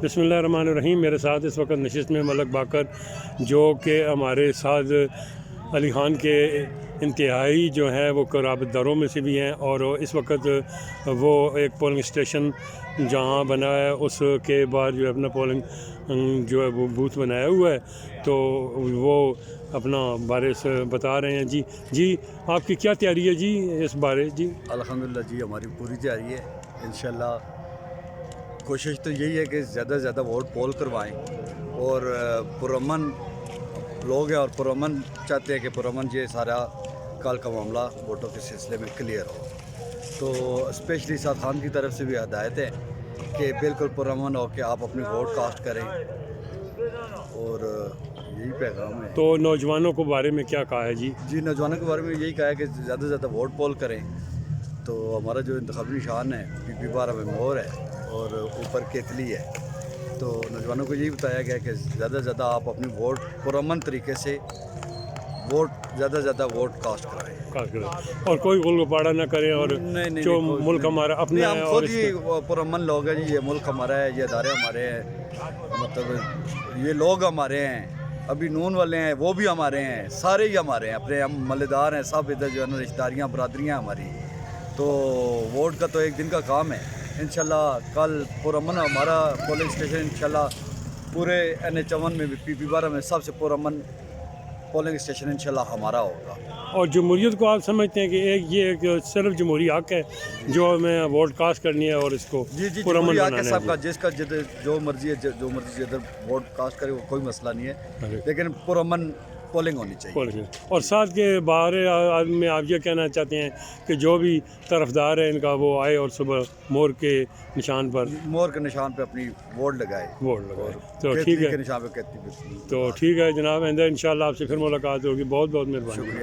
بسم اللہ الرحمن الرحیم۔ میرے ساتھ اس وقت نشست میں ملک باقر جو کہ ہمارے ساتھ علی خان کے انتہائی جو ہیں وہ قرابت داروں میں سے بھی ہیں، اور اس وقت وہ ایک پولنگ اسٹیشن جہاں بنا ہے اس کے بعد جو ہے اپنا پولنگ جو ہے وہ بوتھ بنایا ہوا ہے، تو وہ اپنا بارے سے بتا رہے ہیں۔ جی آپ کی کیا تیاری ہے جی اس بارے؟ جی الحمدللہ جی ہماری پوری تیاری ہے، انشاءاللہ کوشش تو یہی ہے کہ زیادہ سے زیادہ ووٹ پول کروائیں، اور پرامن لوگ ہیں اور پرامن چاہتے ہیں کہ پرامن یہ سارا کل کا معاملہ ووٹوں کے سلسلے میں کلیئر ہو۔ تو اسپیشلی سعد خان کی طرف سے بھی ہدایت ہے کہ بالکل پرامن ہو کہ آپ اپنی ووٹ کاسٹ کریں، اور یہی پیغام ہے۔ تو نوجوانوں کو بارے میں کیا کہا ہے؟ جی نوجوانوں کے بارے میں یہی کہا ہے کہ زیادہ سے زیادہ ووٹ پول کریں۔ تو ہمارا جو انتخابی نشان ہے پی 12 میں مور ہے اور اوپر کیتلی ہے، تو نوجوانوں کو یہی بتایا گیا کہ زیادہ سے زیادہ آپ اپنی ووٹ پرامن طریقے سے زیادہ سے زیادہ ووٹ کاسٹ کرائیں، اور کوئی غل گپاڑا نہ کریں، اور جو ملک ہمارا اپنا ہے، ہم خود ہی پرامن لوگ ہیں جی۔ یہ ملک ہمارا ہے، یہ ادارے ہمارے ہیں، مطلب یہ لوگ ہمارے ہیں، ابھی نون والے ہیں وہ بھی ہمارے ہیں، سارے ہی ہمارے ہیں، اپنے ہم ملےدار ہیں سب، ادھر جو ہے نا رشتہ داریاں برادریاں ہماری۔ تو ووٹ کا تو ایک دن کا کام ہے، انشاءاللہ کل پرامن ہمارا پولنگ اسٹیشن انشاءاللہ پورے NH1 میں بھی پی 12 میں سب سے پرامن پولنگ اسٹیشن انشاءاللہ ہمارا ہوگا۔ اور جمہوریت کو آپ سمجھتے ہیں کہ یہ ایک صرف جمہوری حق ہے جو ہمیں ووٹ کاسٹ کرنی ہے اور اس کو پرامن بنانا ہے؟ سب کا جس کا جو مرضی ہے، جو مرضی جدھر ووٹ کاسٹ کرے وہ کوئی مسئلہ نہیں ہے، لیکن پرامن پولنگ ہونی چاہیے۔ اور ساتھ کے بارے میں آپ یہ کہنا چاہتے ہیں کہ جو بھی طرفدار ہے ان کا وہ آئے اور صبح مور کے نشان پر پہ اپنی ووٹ لگائے۔ تو ٹھیک ہے، نشان پہ کہتی تو ٹھیک ہے جناب، انشاءاللہ آپ سے پھر ملاقات ہوگی۔ بہت بہت مہربانی۔